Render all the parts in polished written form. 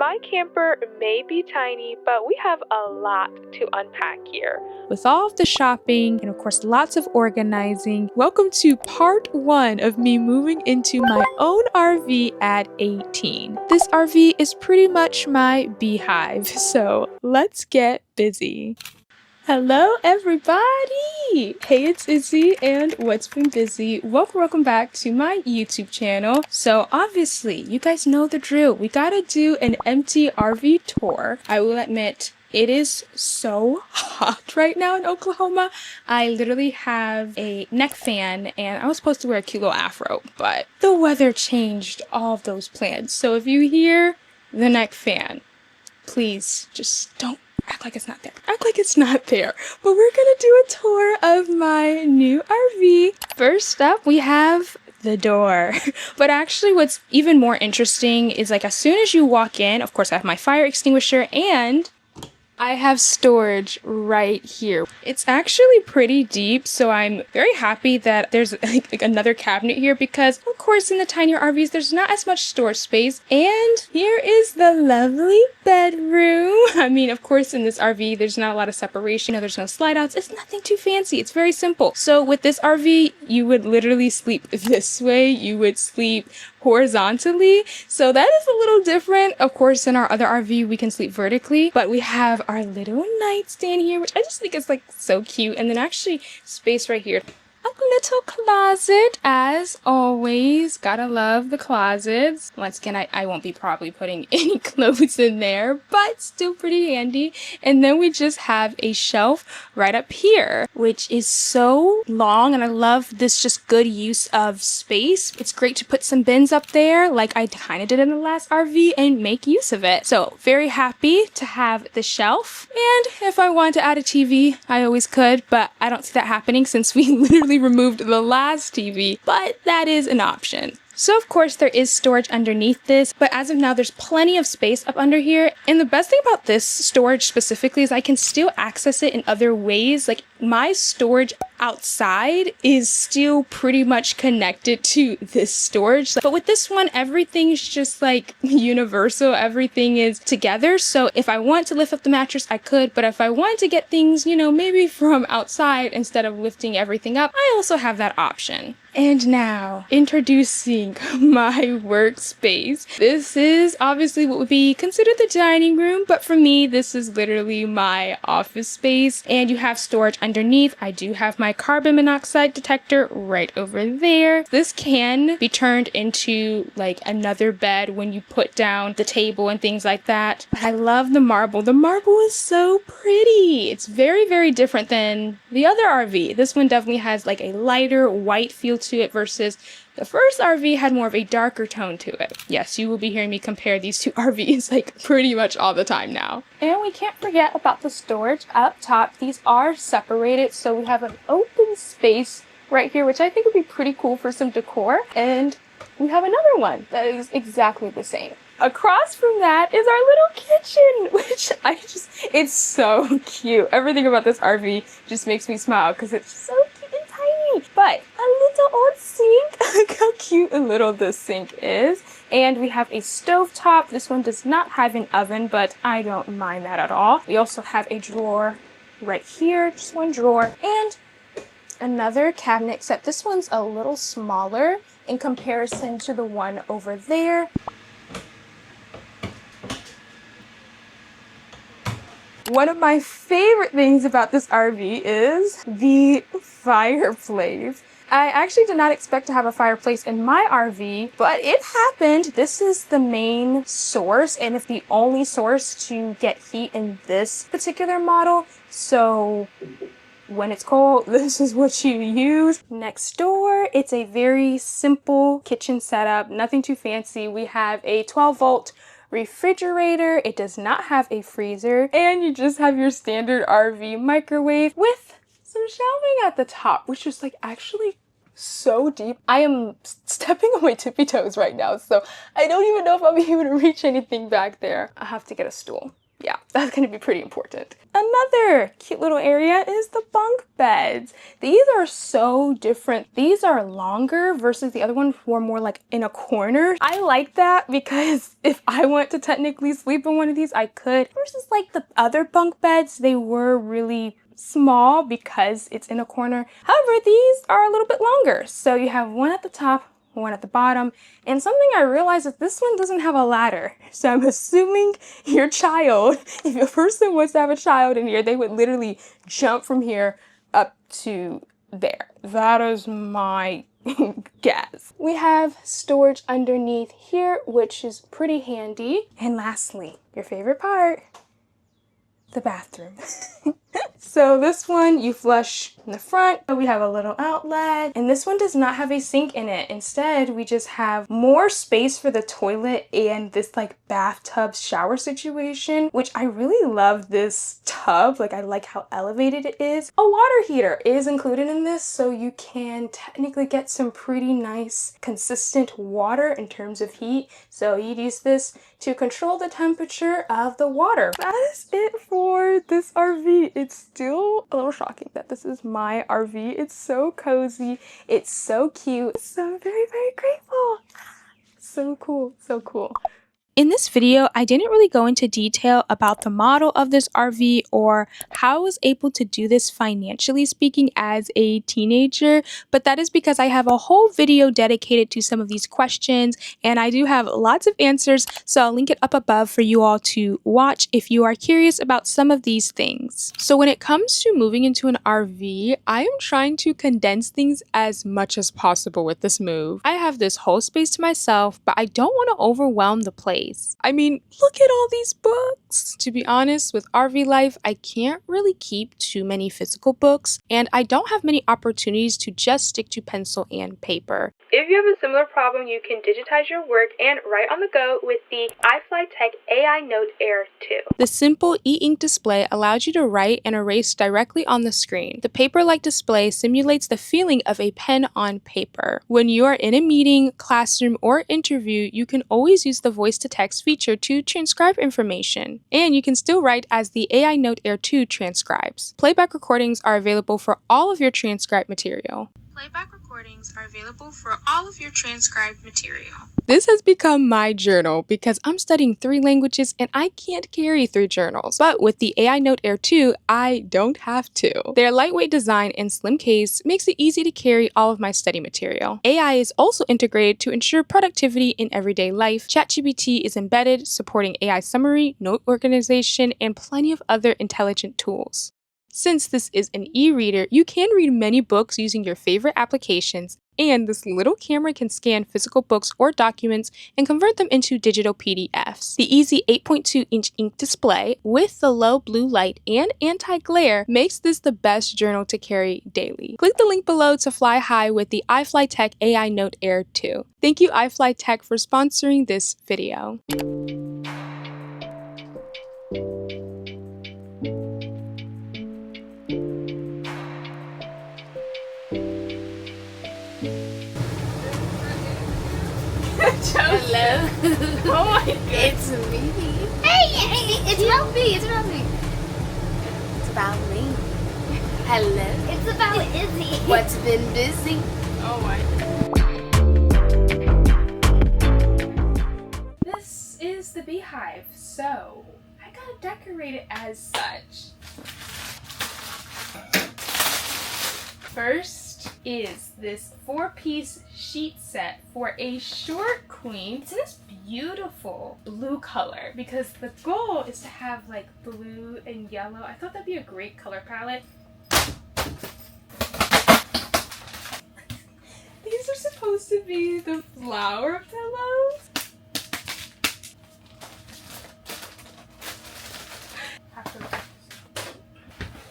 My camper may be tiny, but we have a lot to unpack here. With all of the shopping and of course lots of organizing, welcome to part 1 of me moving into my own RV at 18. This RV is pretty much my beehive, so let's get busy. Hello everybody! Hey, it's Izzy and what's been busy. Welcome back to my YouTube channel. So obviously, you guys know the drill. We gotta do an empty RV tour. I will admit, it is so hot right now in Oklahoma. I literally have a neck fan and I was supposed to wear a cute little afro, but the weather changed all of those plans. So if you hear the neck fan, please just don't act like it's not there. Act like it's not there. But we're gonna do a tour of my new RV. First up, we have the door. But actually what's even more interesting is like as soon as you walk in, of course I have my fire extinguisher and I have storage right here. It's actually pretty deep, so I'm very happy that there's like another cabinet here because, of course, in the tinier RVs, there's not as much storage space. And here is the lovely bedroom. I mean, of course, in this RV, there's not a lot of separation. There's no slide outs. It's nothing too fancy. It's very simple. So with this RV, you would literally sleep this way. You would sleep horizontally, so that is a little different. Of course, in our other RV we can sleep vertically, but we have our little nightstand here, which I just think is like so cute. And then actually space right here, a little closet as always. Gotta love the closets. Once again, I won't be probably putting any clothes in there, but still pretty handy. And then we just have a shelf right up here, which is so long, and I love this just good use of space. It's great to put some bins up there like I kind of did in the last RV and make use of it. So very happy to have the shelf. And if I want to add a TV, I always could, but I don't see that happening since we literally removed the last TV, but that is an option. So of course there is storage underneath this, but as of now there's plenty of space up under here. And the best thing about this storage specifically is I can still access it in other ways. Like my storage outside is still pretty much connected to this storage. But with this one, everything's just like universal. Everything is together. So if I want to lift up the mattress, I could. But if I want to get things, you know, maybe from outside instead of lifting everything up, I also have that option. And now, introducing my workspace. This is obviously what would be considered the dining room, but for me, this is literally my office space. And you have storage underneath. I do have my carbon monoxide detector right over there. This can be turned into like another bed when you put down the table and things like that. But I love the marble. The marble is so pretty. It's very, very different than the other RV. This one definitely has like a lighter white feel to it versus the first RV had more of a darker tone to it. Yes, you will be hearing me compare these two RVs like pretty much all the time now. And we can't forget about the storage up top. These are separated, so we have an open space right here, which I think would be pretty cool for some decor. And we have another one that is exactly the same. Across from that is our little kitchen, which it's so cute. Everything about this RV just makes me smile because it's so cute and tiny. But a little old sink. Look how cute and little this sink is. And we have a stovetop. This one does not have an oven, but I don't mind that at all. We also have a drawer right here, just one drawer, and another cabinet, except this one's a little smaller in comparison to the one over there. One of my favorite things about this RV is the fireplace. I actually did not expect to have a fireplace in my RV, but it happened. This is the main source, and it's the only source to get heat in this particular model. So when it's cold, this is what you use. Next door, it's a very simple kitchen setup, nothing too fancy. We have a 12-volt refrigerator. It does not have a freezer, and you just have your standard RV microwave with some shelving at the top, which is like actually so deep. I am stepping on my tippy toes right now, so I don't even know if I'll be able to reach anything back there. I'll have to get a stool. Yeah, that's gonna be pretty important. Another cute little area is the bunk beds. These are so different. These are longer versus the other ones were more like in a corner. I like that because if I want to technically sleep in one of these, I could. Versus like the other bunk beds, they were really small because it's in a corner. However, these are a little bit longer. So you have one at the top, one at the bottom, and something I realized is this one doesn't have a ladder. So I'm assuming your child, if a person wants to have a child in here, they would literally jump from here up to there. That is my guess. We have storage underneath here, which is pretty handy. And lastly, your favorite part, the bathroom. So this one you flush in the front. We have a little outlet, and this one does not have a sink in it. Instead, we just have more space for the toilet and this like bathtub shower situation, which I really love this tub. Like I like how elevated it is. A water heater is included in this, so you can technically get some pretty nice consistent water in terms of heat. So you'd use this to control the temperature of the water. That is it for this RV. It's still a little shocking that this is my RV. It's so cozy. It's so cute. So I'm very, very grateful. So cool. So cool. In this video, I didn't really go into detail about the model of this RV or how I was able to do this financially speaking as a teenager, but that is because I have a whole video dedicated to some of these questions, and I do have lots of answers, so I'll link it up above for you all to watch if you are curious about some of these things. So when it comes to moving into an RV, I am trying to condense things as much as possible with this move. I have this whole space to myself, but I don't want to overwhelm the place. I mean, look at all these books. To be honest, with RV life, I can't really keep too many physical books, and I don't have many opportunities to just stick to pencil and paper. If you have a similar problem, you can digitize your work and write on the go with the iFLYTEK AINOTE Air 2. The simple e-ink display allows you to write and erase directly on the screen. The paper-like display simulates the feeling of a pen on paper. When you are in a meeting, classroom, or interview, you can always use the voice-to-text feature to transcribe information. And you can still write as the AINOTE Air 2 transcribes. Playback recordings are available for all of your transcribed material. Playback recordings are available for all of your transcribed material. This has become my journal because I'm studying 3 languages and I can't carry 3 journals. But with the AINOTE Air 2, I don't have to. Their lightweight design and slim case makes it easy to carry all of my study material. AI is also integrated to ensure productivity in everyday life. ChatGPT is embedded, supporting AI summary, note organization, and plenty of other intelligent tools. Since this is an e-reader, you can read many books using your favorite applications, and this little camera can scan physical books or documents and convert them into digital PDFs. The easy 8.2-inch ink display with the low blue light and anti-glare makes this the best journal to carry daily. Click the link below to fly high with the iFLYTEK AINOTE Air 2. Thank you iFLYTEK for sponsoring this video. Hello. Oh my God. It's me. Hey, it's about me. It's about me. It's about me. Hello. It's about Izzy. What's been busy? Oh my. This is the beehive, so I gotta decorate it as such. First is this 4-piece sheet set for a short queen. It's in this beautiful blue color because the goal is to have like blue and yellow. I thought that'd be a great color palette. These are supposed to be the flower pillows.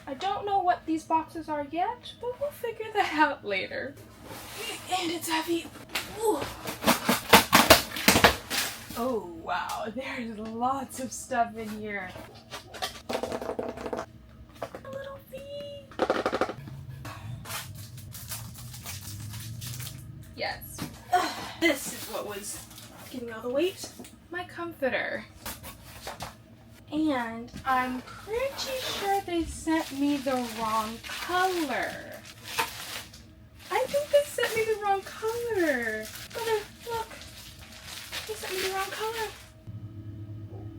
I don't know what these boxes are yet, but we'll figure that out later. And it's heavy. Ooh. Oh wow, there's lots of stuff in here. A little bee. Yes. This is what was giving all the weight. My comforter. And I'm pretty sure they sent me the wrong color. I think they sent me the wrong color. Look. They sent me the wrong color.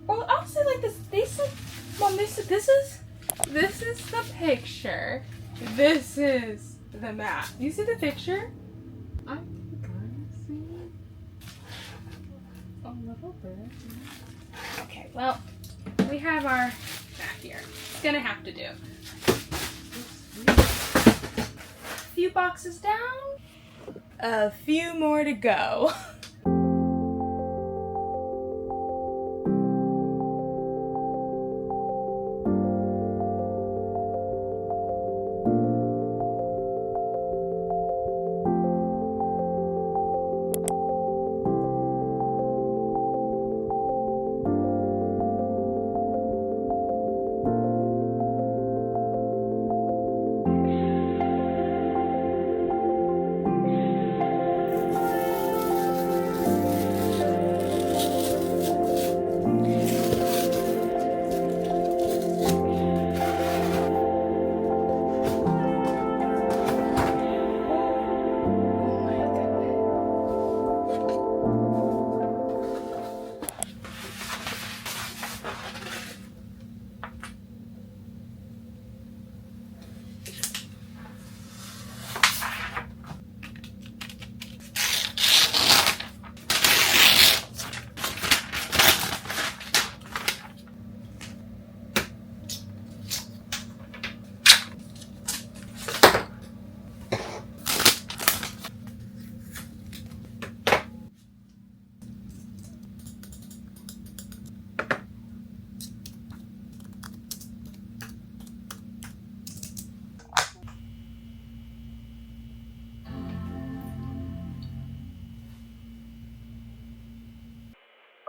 Well, I'll say like this. They said, Mom, this is the picture. This is the map. You see the picture? I think I see a little bit. Okay, well, we have our map here. It's gonna have to do. A few boxes down. A few more to go.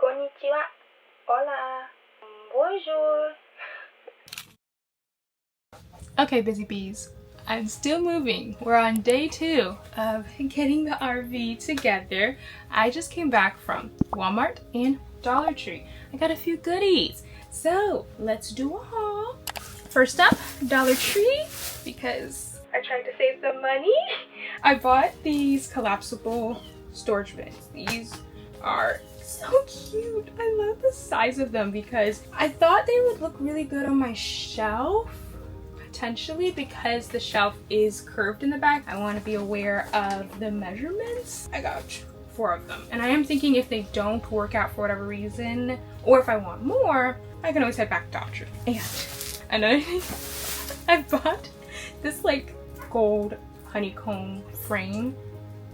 Konnichiwa. Hola. Bonjour. Okay, busy bees. I'm still moving. We're on day 2 of getting the RV together. I just came back from Walmart and Dollar Tree. I got a few goodies. So let's do a haul. First up, Dollar Tree, because I tried to save some money. I bought these collapsible storage bins. These are so cute. I love the size of them because I thought they would look really good on my shelf. Potentially because the shelf is curved in the back. I want to be aware of the measurements. I got 4 of them. And I am thinking if they don't work out for whatever reason, or if I want more, I can always head back to Dollar Tree. And another thing, I bought this like gold honeycomb frame.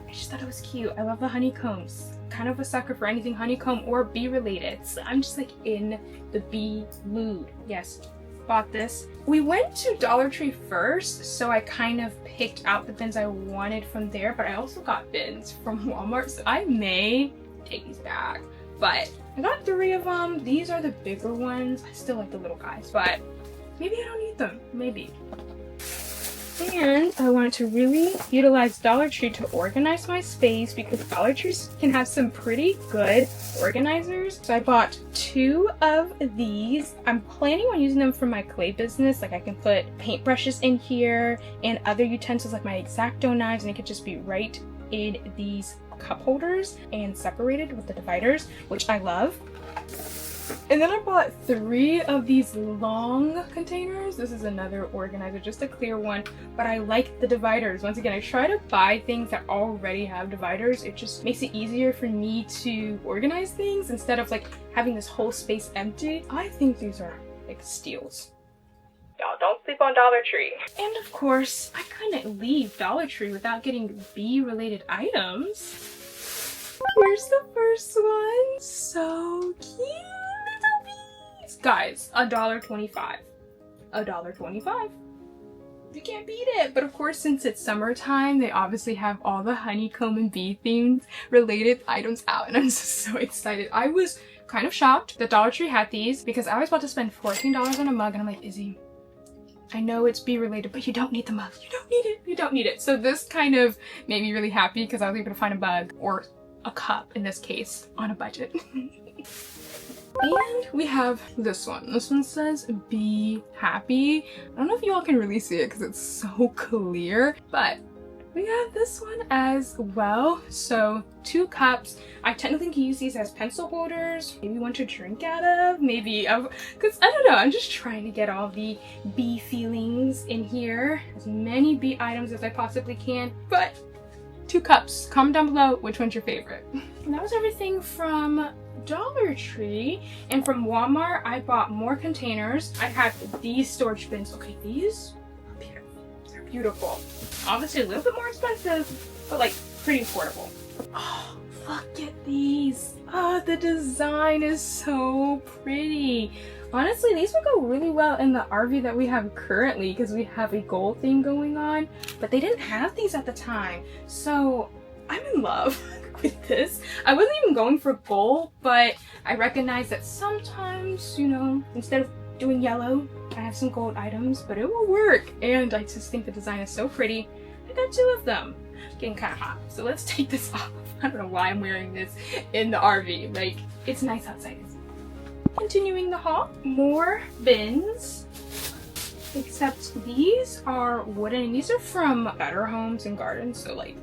I just thought it was cute. I love the honeycombs. Kind of a sucker for anything honeycomb or bee related. So I'm just like in the bee mood. Yes. Bought this. We went to Dollar Tree first, so I kind of picked out the bins I wanted from there, but I also got bins from Walmart, so I may take these back. But I got 3 of them. These are the bigger ones. I still like the little guys, but maybe I don't need them. Maybe. And I wanted to really utilize Dollar Tree to organize my space because Dollar Tree can have some pretty good organizers. So I bought 2 of these. I'm planning on using them for my clay business. Like I can put paintbrushes in here and other utensils like my X-Acto knives, and it could just be right in these cup holders and separated with the dividers, which I love. And then I bought 3 of these long containers. This is another organizer, just a clear one, but I like the dividers. Once again, I try to buy things that already have dividers. It just makes it easier for me to organize things instead of like having this whole space empty. I think these are like steals. Y'all don't sleep on Dollar Tree. And of course, I couldn't leave Dollar Tree without getting bee-related items. Here's the first one. So cute. Guys, $1.25. $1.25. You can't beat it. But of course, since it's summertime, they obviously have all the honeycomb and bee themed related items out, and I'm just so excited. I was kind of shocked that Dollar Tree had these because I was about to spend $14 on a mug, and I'm like, Izzy, I know it's bee related, but you don't need the mug. You don't need it. You don't need it. So this kind of made me really happy because I was able to find a mug, or a cup in this case, on a budget. And we have this one. This one says be happy. I don't know if you all can really see it because it's so clear, but we have this one as well. So 2 cups. I technically can use these as pencil holders, maybe one to drink out of, maybe because I don't know, I'm just trying to get all the bee feelings in here, as many bee items as I possibly can. But 2 cups. Comment down below which one's your favorite. And that was everything from Dollar Tree. And from Walmart I bought more containers. I have these storage bins. Okay, these are beautiful. They're beautiful. Obviously a little bit more expensive, but like pretty affordable. Oh, look at these. Oh, the design is so pretty. Honestly, these would go really well in the RV that we have currently because we have a gold thing going on, but they didn't have these at the time. So I'm in love with this. I wasn't even going for gold, but I recognize that sometimes, you know, instead of doing yellow, I have some gold items, but it will work. And I just think the design is so pretty. I got 2 of them. Getting kind of hot, so let's take this off. I don't know why I'm wearing this in the RV. Like, it's nice outside. Continuing the haul, more bins, except these are wooden. These are from Better Homes and Gardens, so like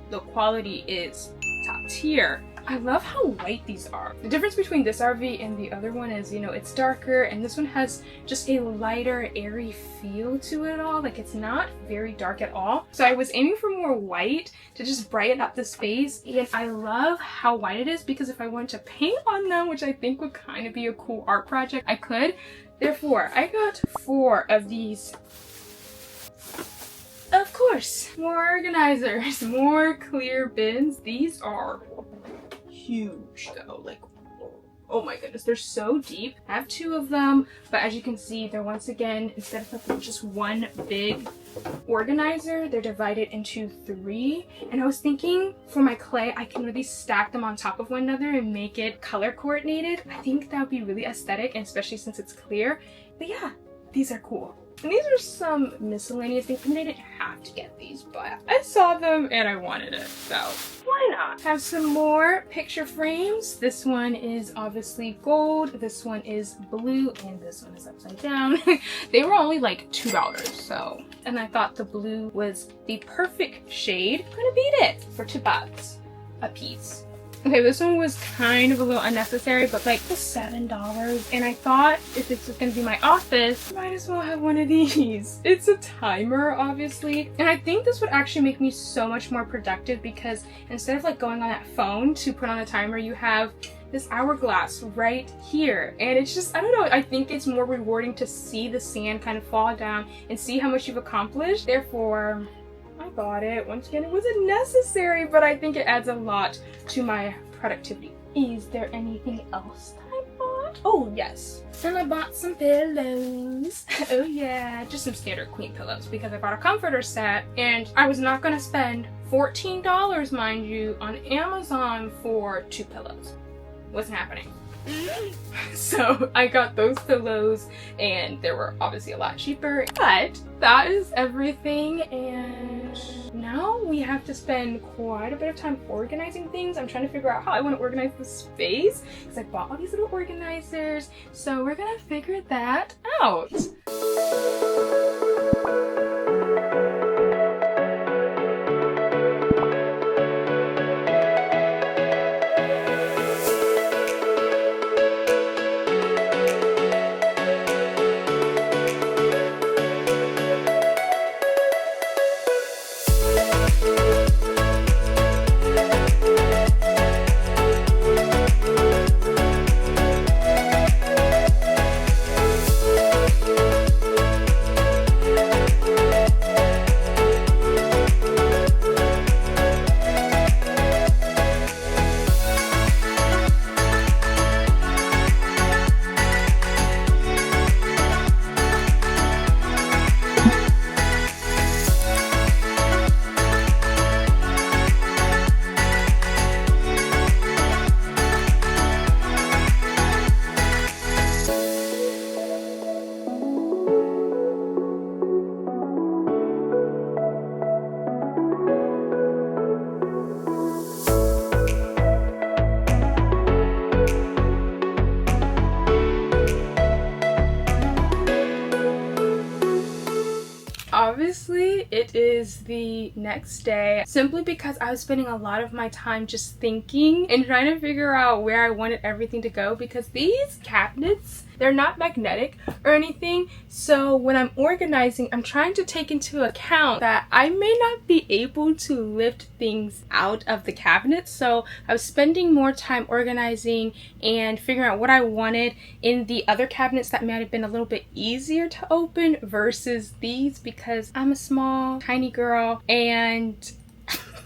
the quality is top tier. I love how white these are. The difference between this RV and the other one is, you know, it's darker, and this one has just a lighter, airy feel to it all. Like, it's not very dark at all. So I was aiming for more white to just brighten up the space, and I love how white it is because if I wanted to paint on them, which I think would kind of be a cool art project, I could. Therefore, I got 4 of these. Of course, more organizers, more clear bins. These are huge though, like, oh my goodness, they're so deep. I have 2 of them, but as you can see, they're once again, instead of like just one big organizer, they're divided into 3. And I was thinking for my clay, I can really stack them on top of one another and make it color coordinated. I think that would be really aesthetic, and especially since it's clear. But yeah, these are cool. And these are some miscellaneous things. I mean, I didn't have to get these, but I saw them and I wanted it, so why not? Have some more picture frames. This one is obviously gold, this one is blue, and this one is upside down. They were only like $2, so. And I thought the blue was the perfect shade. I'm gonna beat it for $2 a piece. Okay, this one was kind of a little unnecessary, but like $7. And I thought if it's gonna be my office, I might as well have one of these. It's a timer, obviously. And I think this would actually make me so much more productive because instead of like going on that phone to put on a timer, you have this hourglass right here. And it's just, I don't know, I think it's more rewarding to see the sand kind of fall down and see how much you've accomplished. Therefore, I bought it. Once again, it wasn't necessary, but I think it adds a lot to my productivity. Is there anything else that I bought? Oh, yes. And I bought some pillows. Oh yeah, just some standard queen pillows because I bought a comforter set and I was not gonna spend $14, mind you, on Amazon for 2 pillows. Wasn't happening. So I got those pillows and they were obviously a lot cheaper, but that is everything. And now we have to spend quite a bit of time organizing things. I'm trying to figure out how I want to organize the space because I bought all these little organizers, so we're gonna figure that out. Honestly, it is the next day, simply because I was spending a lot of my time just thinking and trying to figure out where I wanted everything to go, because these cabinets, they're not magnetic or anything. So when I'm organizing, I'm trying to take into account that I may not be able to lift things out of the cabinet. So I was spending more time organizing and figuring out what I wanted in the other cabinets that might have been a little bit easier to open versus these, because I'm a small, tiny girl and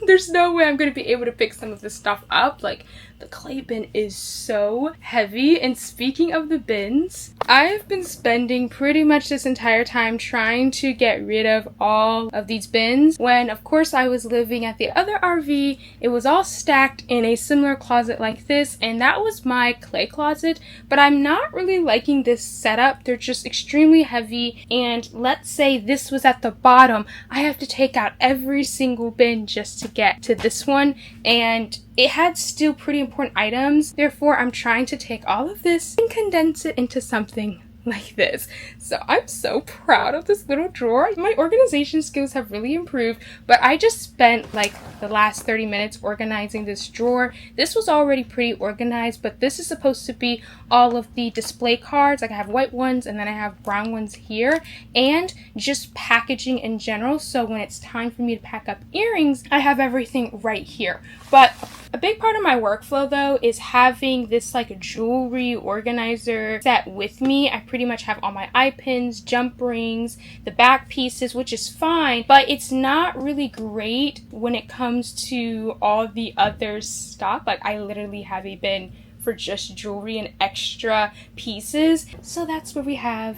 there's no way I'm going to be able to pick some of this stuff up. Like, the clay bin is so heavy. And speaking of the bins, I've been spending pretty much this entire time trying to get rid of all of these bins, when of course I was living at the other RV. It was all stacked in a similar closet like this, and that was my clay closet. But I'm not really liking this setup. They're just extremely heavy, and let's say this was at the bottom, I have to take out every single bin just to get to this one, and it had still pretty important items. Therefore, I'm trying to take all of this and condense it into something like this. So I'm so proud of this little drawer. My organization skills have really improved, but I just spent like the last 30 minutes organizing this drawer. This was already pretty organized, but this is supposed to be all of the display cards. Like, I have white ones and then I have brown ones here, and just packaging in general. So when it's time for me to pack up earrings, I have everything right here. But a big part of my workflow though is having this like jewelry organizer set with me. I pretty much have all my eye pins, jump rings, the back pieces, which is fine, but it's not really great when it comes to all the other stuff. Like, I literally have a bin for just jewelry and extra pieces. So that's where we have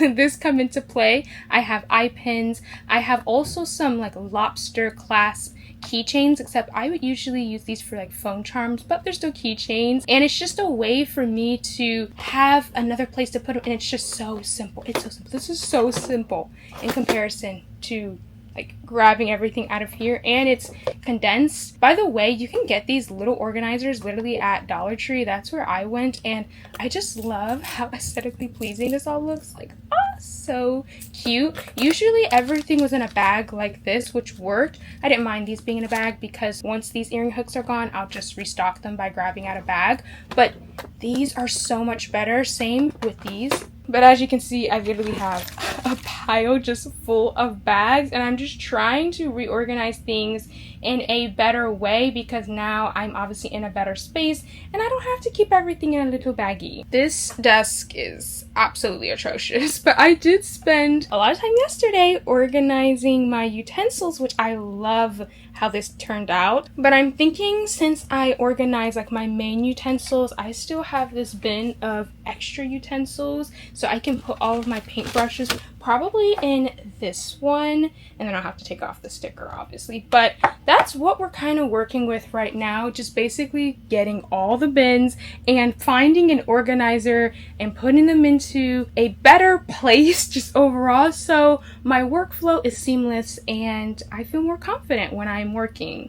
this come into play. I have eye pins. I have also some like lobster clasp keychains, except I would usually use these for like phone charms, but they're still keychains, and it's just a way for me to have another place to put them, and it's just so simple. It's so simple. This is so simple in comparison to like grabbing everything out of here, and it's condensed. By the way, you can get these little organizers literally at Dollar Tree. That's where I went, and I just love how aesthetically pleasing this all looks. Like, oh, so cute. Usually everything was in a bag like this, which worked. I didn't mind these being in a bag because once these earring hooks are gone, I'll just restock them by grabbing out a bag. But these are so much better. Same with these. But as you can see, I literally have a pile just full of bags, and I'm just trying to reorganize things in a better way, because now I'm obviously in a better space and I don't have to keep everything in a little baggie. This desk is absolutely atrocious, but I did spend a lot of time yesterday organizing my utensils, which I love how this turned out. But I'm thinking, since I organize like my main utensils, I still have this bin of extra utensils, so I can put all of my paintbrushes probably in this one, and then I'll have to take off the sticker obviously. But that's what we're kind of working with right now, just basically getting all the bins and finding an organizer and putting them into a better place just overall, so my workflow is seamless and I feel more confident when I'm working.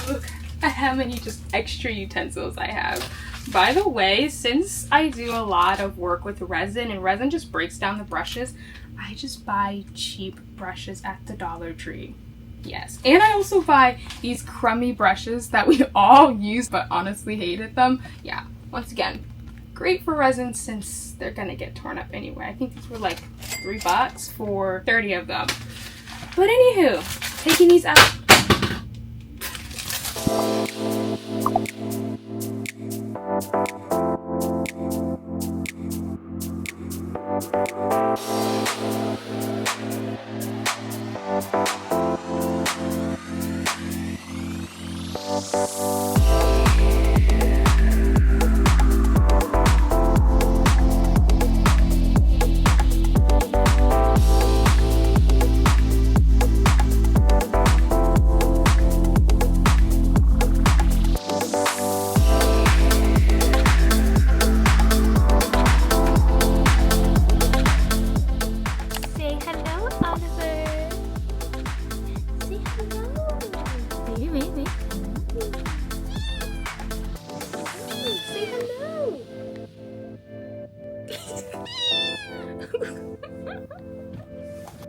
Look at how many just extra utensils I have. By the way, since I do a lot of work with resin, and resin just breaks down the brushes, I just buy cheap brushes at the Dollar Tree. Yes, and I also buy these crummy brushes that we all use but honestly hated them. Yeah, once again, great for resin since they're gonna get torn up anyway. I think these were like $3 for 30 of them. But anywho, taking these out.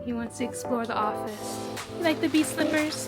He wants to explore the office. You like the bee slippers?